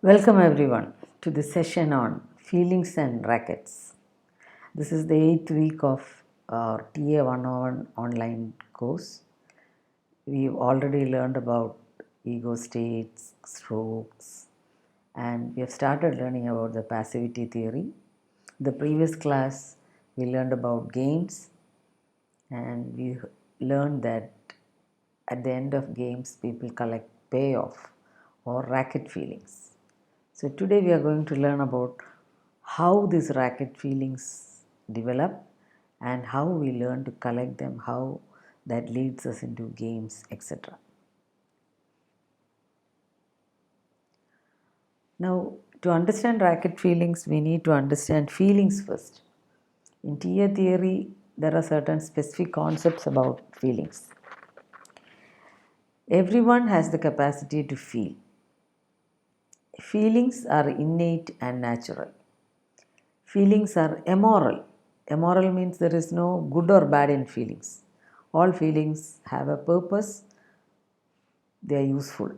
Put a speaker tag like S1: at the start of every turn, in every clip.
S1: Welcome everyone to the session on feelings and rackets. This is the eighth week of our TA 101 online course. We've already learned about ego states, strokes, and we have started learning about the passivity theory. The previous class we learned about games, and we learned that at the end of games people collect payoff or racket feelings. So today we are going to learn about how these racket feelings develop and how we learn to collect them, how that leads us into games, etc. Now, to understand racket feelings, we need to understand feelings first. In TA theory, there are certain specific concepts about feelings. Everyone has the capacity to feel. Feelings are innate and natural. Feelings are amoral. Amoral means there is no good or bad in feelings. All feelings have a purpose, they are useful.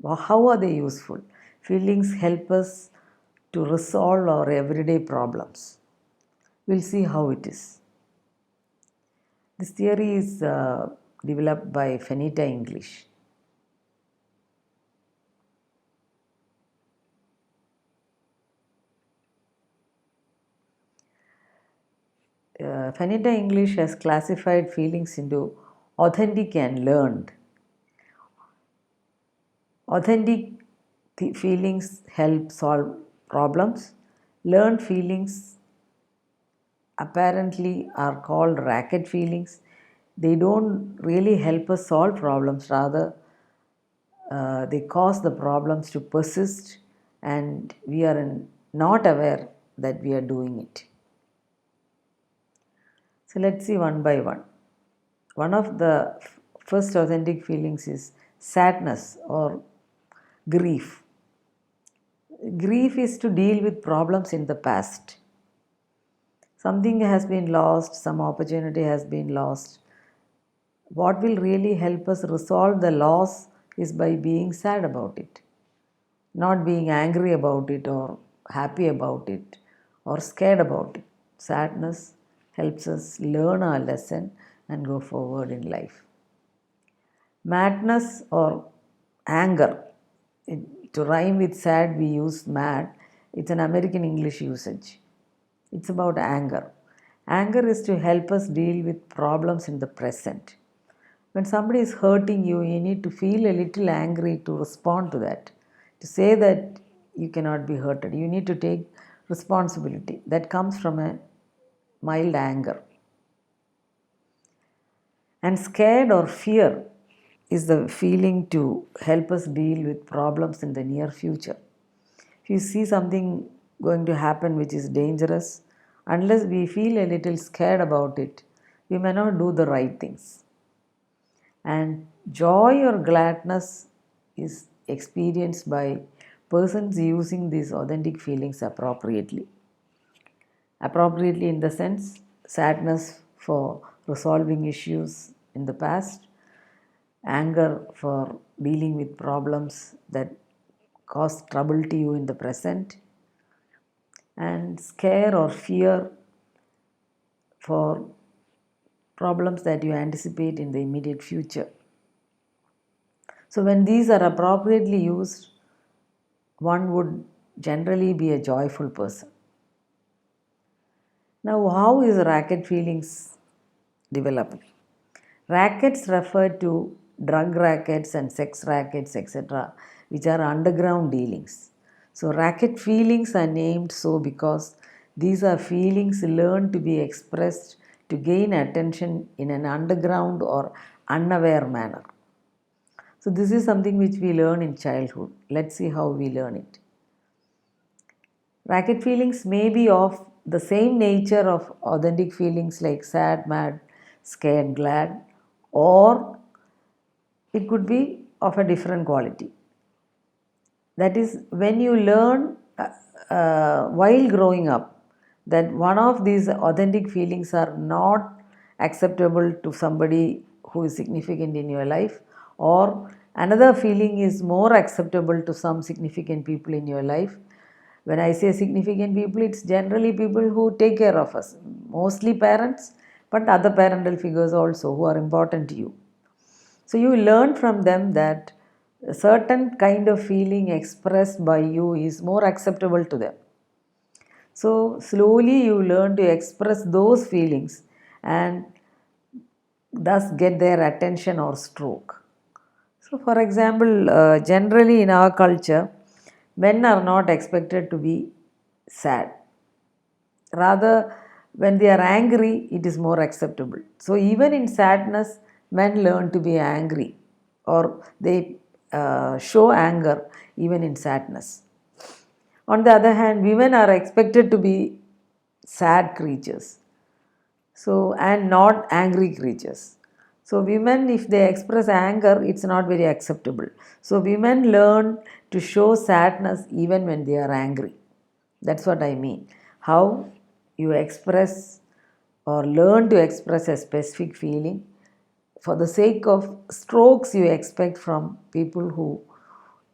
S1: How are they useful? Feelings help us to resolve our everyday problems. We'll see how it is. This theory is developed by Fenita English. Fenita English has classified feelings into authentic and learned. Authentic feelings help solve problems. Learned feelings apparently are called racket feelings. They don't really help us solve problems, rather, they cause the problems to persist and we are not aware that we are doing it. So let's see one by one. One of the first authentic feelings is sadness or grief. Grief is to deal with problems in the past. Something has been lost, some opportunity has been lost. What will really help us resolve the loss is by being sad about it, not being angry about it or happy about it or scared about it. Sadness helps us learn our lesson and go forward in life. Madness or anger. To rhyme with sad, we use mad. It's an American English usage. It's about anger. Anger is to help us deal with problems in the present. When somebody is hurting you, you need to feel a little angry to respond to that. To say that you cannot be hurted, you need to take responsibility. That comes from a mild anger. And scared or fear is the feeling to help us deal with problems in the near future. If you see something going to happen which is dangerous, unless we feel a little scared about it, we may not do the right things. And joy or gladness is experienced by persons using these authentic feelings appropriately. Appropriately, in the sense, sadness for resolving issues in the past, anger for dealing with problems that cause trouble to you in the present, and scare or fear for problems that you anticipate in the immediate future. So, when these are appropriately used, one would generally be a joyful person. Now, how is racket feelings developed? Rackets refer to drug rackets and sex rackets, etc., which are underground dealings. So, racket feelings are named so because these are feelings learned to be expressed to gain attention in an underground or unaware manner. So, this is something which we learn in childhood. Let's see how we learn it. Racket feelings may be of the same nature of authentic feelings like sad, mad, scared, glad, or it could be of a different quality. That is, when you learn while growing up that one of these authentic feelings are not acceptable to somebody who is significant in your life, or Another feeling is more acceptable to some significant people in your life. When I say significant people, it's generally people who take care of us, mostly parents, but other parental figures also who are important to you. So you learn from them that a certain kind of feeling expressed by you is more acceptable to them. So slowly you learn to express those feelings and thus get their attention or stroke. So, for example, generally in our culture, men are not expected to be sad. Rather, when they are angry, it is more acceptable. So, even in sadness, men learn to be angry or they show anger even in sadness. On the other hand, women are expected to be sad creatures, so and not angry creatures. So women, if they express anger, it's not very acceptable. So women learn to show sadness even when they are angry. That's what I mean. How you express or learn to express a specific feeling for the sake of strokes you expect from people who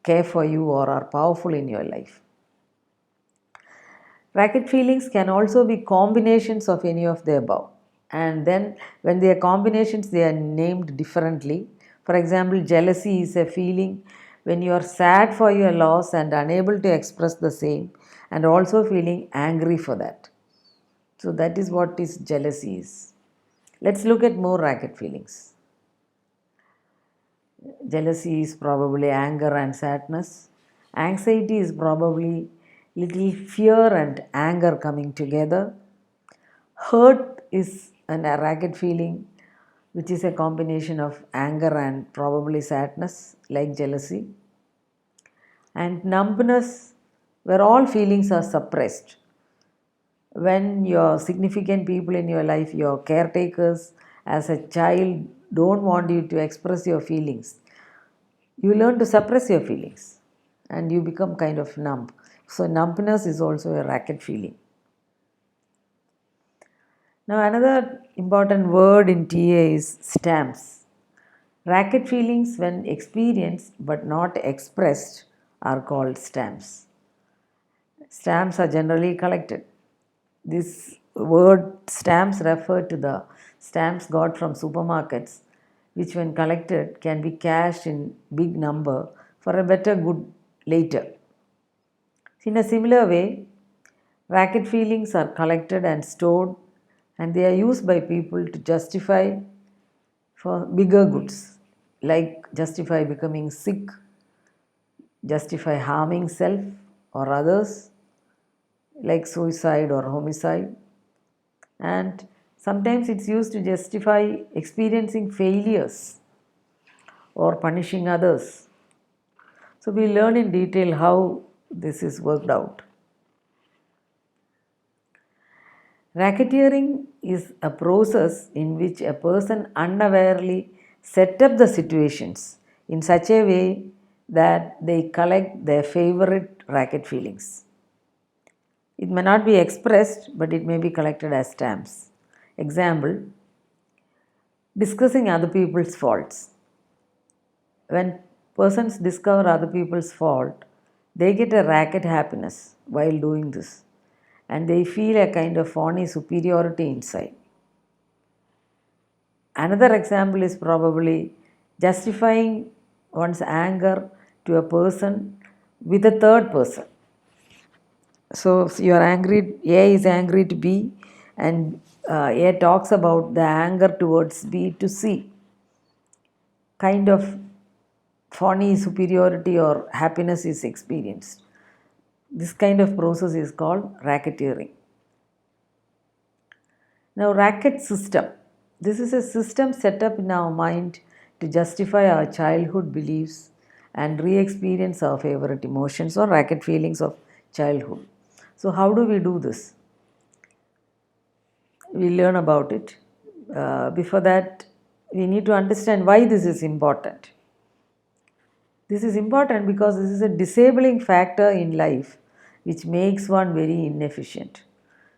S1: care for you or are powerful in your life. Racket feelings can also be combinations of any of the above. And then, when they are combinations, they are named differently. For example, jealousy is a feeling when you are sad for your loss and unable to express the same, and also feeling angry for that. So, that is what is jealousy is. Let's look at more racket feelings. Jealousy is probably anger and sadness. Anxiety is probably little fear and anger coming together. Hurt is a ragged feeling which is a combination of anger and probably sadness, like jealousy. And numbness, where all feelings are suppressed. When your significant people in your life, your caretakers as a child, don't want you to express your feelings, you learn to suppress your feelings and you become kind of numb. So, numbness is also a racket feeling. Now, another important word in TA is stamps. Racket feelings, when experienced but not expressed, are called stamps. Stamps are generally collected. This word stamps refer to the stamps got from supermarkets, which, when collected, can be cashed in big number for a better good later. In a similar way, racket feelings are collected and stored, and they are used by people to justify for bigger goods, like justify becoming sick, justify harming self or others, like suicide or homicide. And sometimes it's used to justify experiencing failures or punishing others. So we learn in detail how this is worked out. Racketeering is a process in which a person unawarely set up the situations in such a way that they collect their favorite racket feelings. It may not be expressed, but it may be collected as stamps. Example, discussing other people's faults. When persons discover other people's fault, they get a racket happiness while doing this, and they feel a kind of phony superiority inside. Another example is probably justifying one's anger to a person with a third person. So you are angry, A is angry to B, and A talks about the anger towards B to C. Kind of phony superiority or happiness is experienced. This kind of process is called racketeering. Now, racket system. This is a system set up in our mind to justify our childhood beliefs and re experience our favorite emotions or racket feelings of childhood. So, how do we do this? We learn about it. Before that, we need to understand why this is important. This is important because this is a disabling factor in life which makes one very inefficient.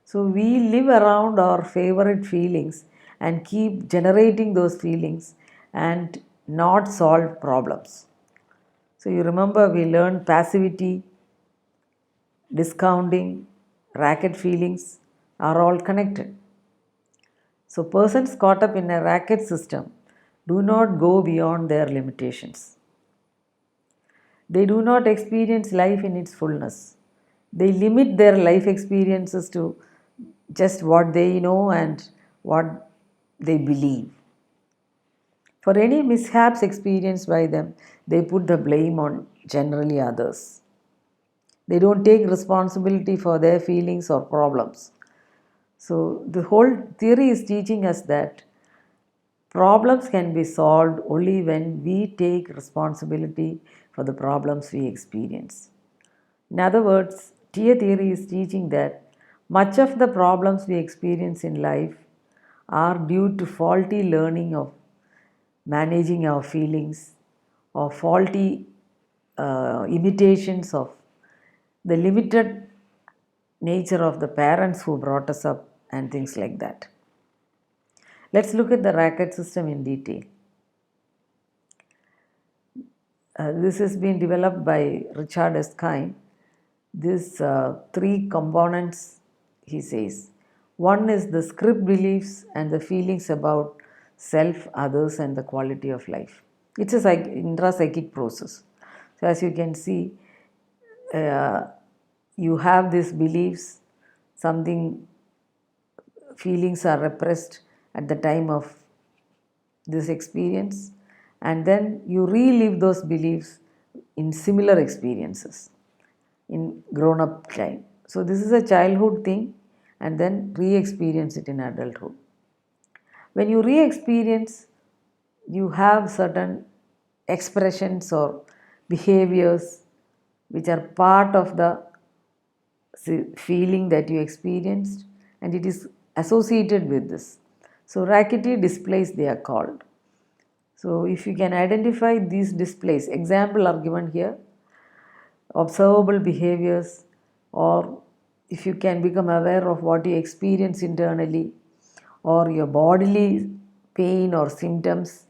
S1: So we live around our favorite feelings and keep generating those feelings and not solve problems. So you remember we learned passivity, discounting, racket feelings are all connected. So persons caught up in a racket system do not go beyond their limitations. They do not experience life in its fullness. They limit their life experiences to just what they know and what they believe. For any mishaps experienced by them, they put the blame on generally others. They don't take responsibility for their feelings or problems. So, the whole theory is teaching us that problems can be solved only when we take responsibility for the problems we experience. In other words, Tia theory is teaching that much of the problems we experience in life are due to faulty learning of managing our feelings or faulty imitations of the limited nature of the parents who brought us up and things like that. Let's look at the racket system in detail. This has been developed by Richard Erskine. These three components, he says. One is the script beliefs and the feelings about self, others, and the quality of life. It's a intrapsychic process. So, as you can see, uh, you have these beliefs, something feelings are repressed at the time of this experience, and then you relive those beliefs in similar experiences in grown up time. So, this is a childhood thing and then re experience it in adulthood. When you re experience, you have certain expressions or behaviors which are part of the feeling that you experienced, and it is associated with this. So, rackety displays they are called. So, if you can identify these displays, example are given here, observable behaviors, or if you can become aware of what you experience internally, or your bodily pain or symptoms,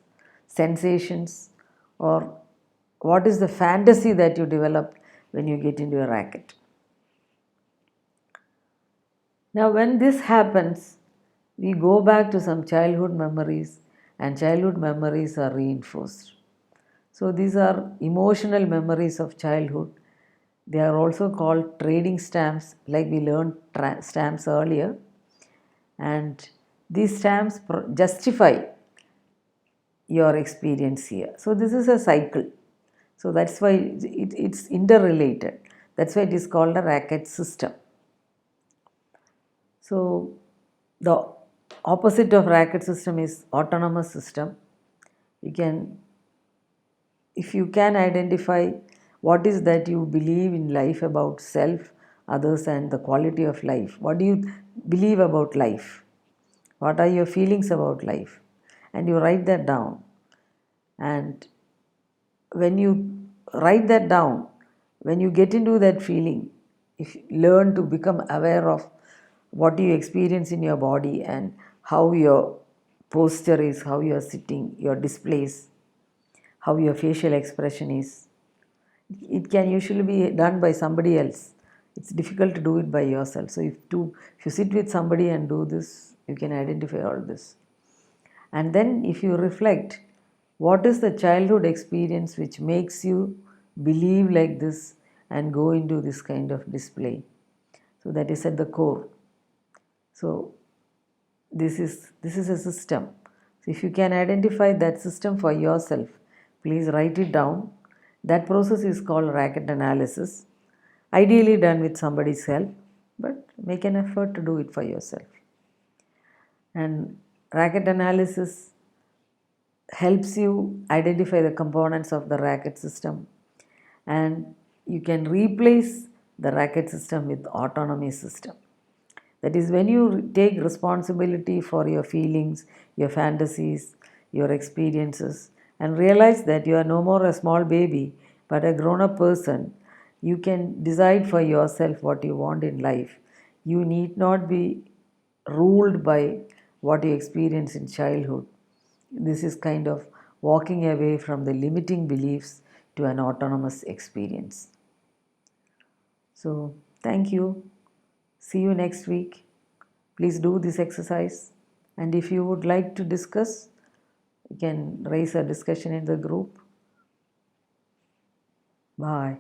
S1: sensations, or what is the fantasy that you develop when you get into a racket. Now, when this happens, we go back to some childhood memories, and childhood memories are reinforced. So, these are emotional memories of childhood. They are also called trading stamps, like we learned stamps earlier. And these stamps justify your experience here. So, this is a cycle. So, that's why it's interrelated. That's why it is called a racket system. So, the opposite of racket system is autonomous system. You can, if you can identify what is that you believe in life about self, others, and the quality of life. What do you believe about life? What are your feelings about life? And you write that down. And when you write that down, when you get into that feeling, if you learn to become aware of what you experience in your body and how your posture is, how you are sitting, your displays, how your facial expression is. It can usually be done by somebody else. It's difficult to do it by yourself. So if you sit with somebody and do this, you can identify all this. And then if you reflect, what is the childhood experience which makes you believe like this and go into this kind of display? So that is at the core. So this is a system. So if you can identify that system for yourself, please write it down. That process is called racket analysis. Ideally done with somebody's help, but make an effort to do it for yourself. And racket analysis helps you identify the components of the racket system, and you can replace the racket system with autonomy system. That is when you take responsibility for your feelings, your fantasies, your experiences, and realize that you are no more a small baby but a grown up person. You can decide for yourself what you want in life. You need not be ruled by what you experience in childhood. This is kind of walking away from the limiting beliefs to an autonomous experience. So, thank you. See you next week. Please do this exercise. And if you would like to discuss, you can raise a discussion in the group. Bye.